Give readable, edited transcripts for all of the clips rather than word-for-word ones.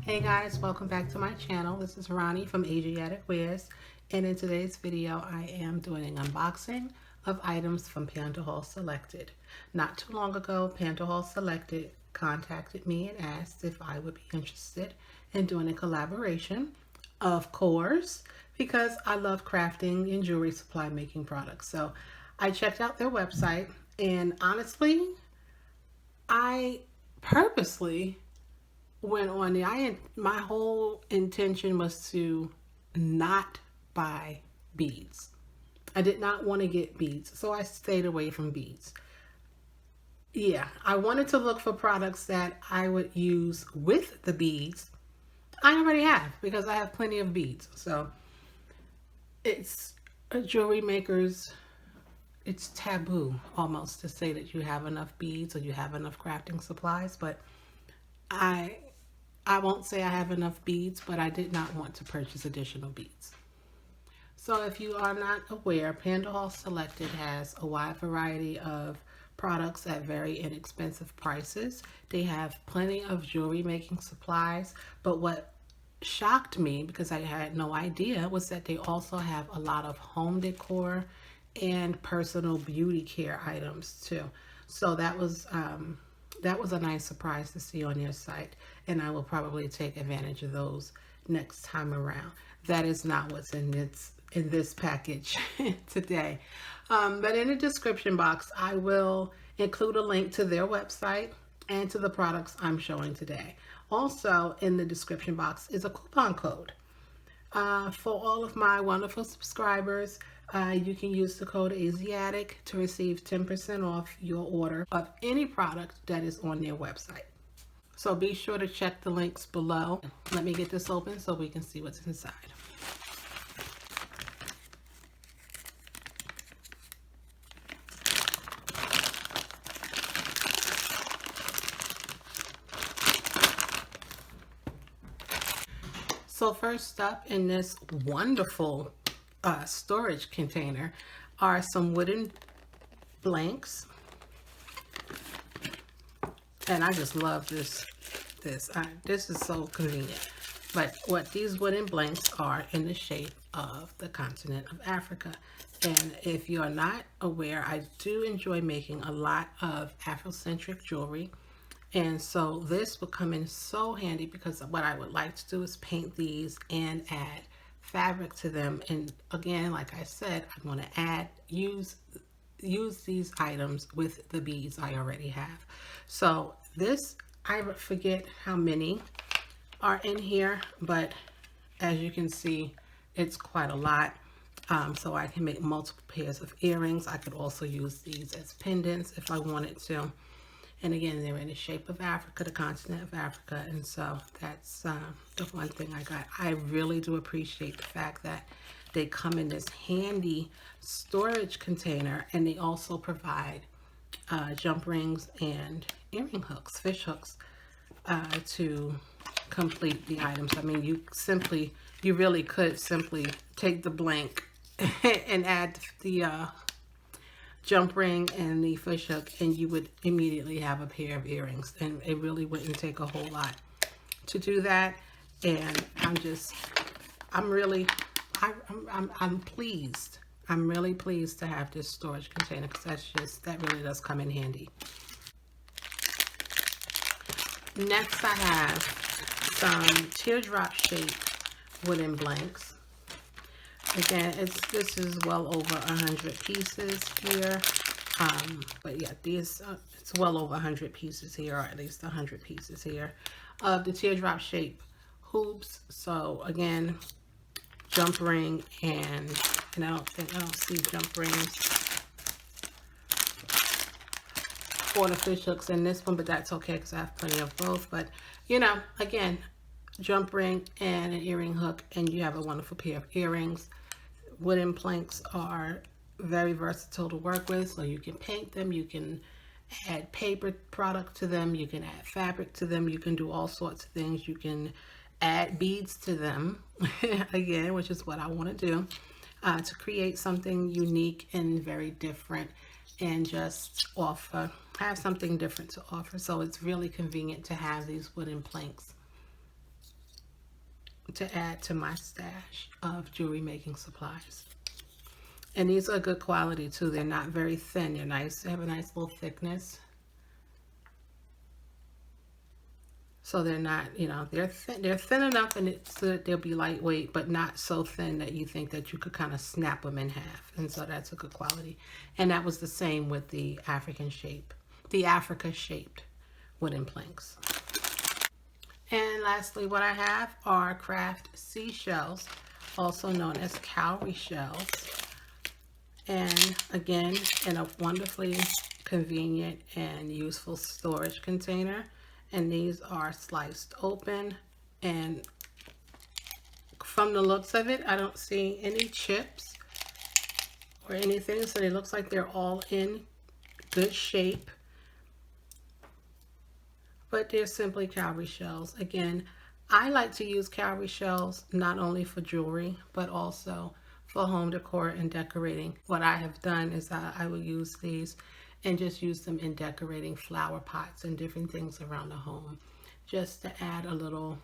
Hey guys, welcome back to my channel. This is Ronnie from Asiatic Wares, and in today's video I am doing an unboxing of items from PandaHallSelected. Not too long ago, PandaHallSelected contacted me and asked if I would be interested in doing a collaboration, of course, because I love crafting and jewelry supply making products. So I checked out their website, and honestly, I purposely went on there. My whole intention was to not buy beads. I did not want to get beads, so I stayed away from beads. Yeah, I wanted to look for products that I would use with the beads. I already have, because I have plenty of beads. So it's a jewelry maker's, it's taboo almost to say that you have enough beads or you have enough crafting supplies, but I won't say I have enough beads, but I did not want to purchase additional beads. So if you are not aware, PandaHallSelected has a wide variety of products at very inexpensive prices. They have plenty of jewelry making supplies, but what shocked me, because I had no idea, was that they also have a lot of home decor and personal beauty care items too. So that was a nice surprise to see on their site, and I will probably take advantage of those next time around. That is not what's in this package today. But in the description box, I will include a link to their website and to the products I'm showing today. Also in the description box is a coupon code. For all of my wonderful subscribers, you can use the code ASIATIC to receive 10% off your order of any product that is on their website. So be sure to check the links below. Let me get this open so we can see what's inside. So first up in this wonderful storage container are some wooden blanks, and I just love this is so convenient. But what these wooden blanks are in the shape of the continent of Africa, and if you're not aware, I do enjoy making a lot of Afrocentric jewelry. And so this would come in so handy, because what I would like to do is paint these and add fabric to them. And again, like I said, I want to use these items with the beads I already have. So this, I forget how many are in here, but as you can see, it's quite a lot. So I can make multiple pairs of earrings. I could also use these as pendants if I wanted to. And again, they're in the shape of Africa, the continent of Africa. And so that's the one thing I got. I really do appreciate the fact that they come in this handy storage container, and they also provide jump rings and earring hooks, fish hooks, to complete the items. I mean, you really could simply take the blank and add the jump ring and the fish hook, and you would immediately have a pair of earrings, and it really wouldn't take a whole lot to do that. And I'm pleased. I'm really pleased to have this storage container, because that really does come in handy. Next, I have some teardrop shaped wooden blanks. Again, this is well over 100 pieces here, but yeah, it's well over 100 pieces here, or at least 100 pieces here of the teardrop shape hoops. So again, jump ring, and I don't see jump rings or the fish hooks in this one, but that's okay, because I have plenty of both. But you know, again, jump ring and an earring hook, and you have a wonderful pair of earrings. Wooden planks are very versatile to work with, so you can paint them, you can add paper product to them, you can add fabric to them, you can do all sorts of things. You can add beads to them, again, which is what I want to do, to create something unique and very different, and just have something different to offer. So it's really convenient to have these wooden planks. to add to my stash of jewelry making supplies. And these are good quality too. They're not very thin. They're nice. They have a nice little thickness. So they're not, you know, they're thin enough and so that they'll be lightweight, but not so thin that you think that you could kind of snap them in half. And so that's a good quality. And that was the same with the Africa shaped wooden planks. And lastly, what I have are craft seashells, also known as cowrie shells. And again, in a wonderfully convenient and useful storage container. And these are sliced open, and from the looks of it, I don't see any chips or anything, so it looks like they're all in good shape. But they're simply cowrie shells. Again, I like to use cowrie shells not only for jewelry, but also for home decor and decorating. What I have done is I will use these and just use them in decorating flower pots and different things around the home, just to add a little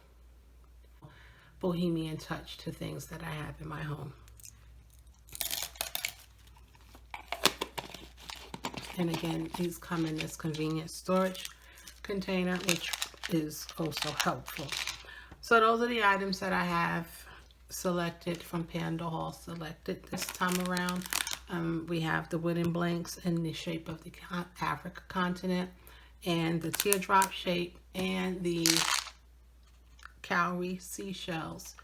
bohemian touch to things that I have in my home. And again, these come in this convenient storage container, which is also helpful. So those are the items that I have selected from PandaHallSelected this time around. We have the wooden blanks in the shape of the Africa continent, and the teardrop shape, and the cowrie seashells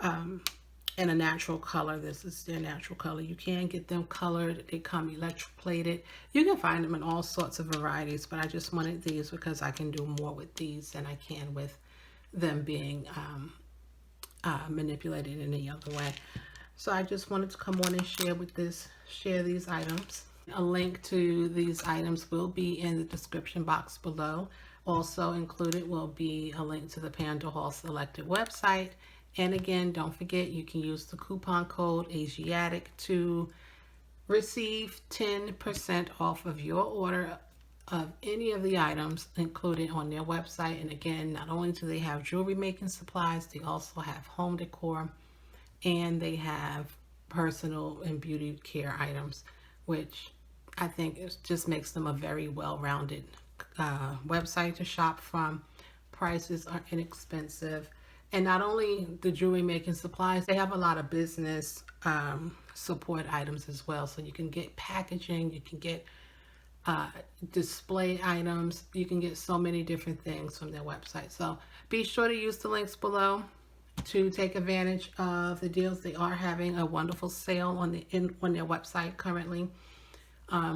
in a natural color. This is their natural color. You can get them colored. They come electroplated. You can find them in all sorts of varieties, but I just wanted these because I can do more with these than I can with them being manipulated in any other way. So I just wanted to come on and share these items. A link to these items will be in the description box below. Also included will be a link to the PandaHallSelected website. And again, don't forget, you can use the coupon code Asiatic to receive 10% off of your order of any of the items included on their website. And again, not only do they have jewelry making supplies, they also have home decor, and they have personal and beauty care items, which I think just makes them a very well-rounded website to shop from. Prices are inexpensive. And not only the jewelry making supplies, they have a lot of business support items as well. So you can get packaging, you can get display items, you can get so many different things from their website. So be sure to use the links below to take advantage of the deals. They are having a wonderful sale on their website currently.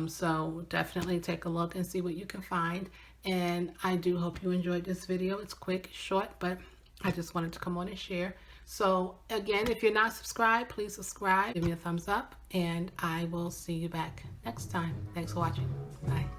So definitely take a look and see what you can find. And I do hope you enjoyed this video. It's quick, short, but I just wanted to come on and share. So again, if you're not subscribed, please subscribe, give me a thumbs up, and I will see you back next time. Thanks for watching. Bye.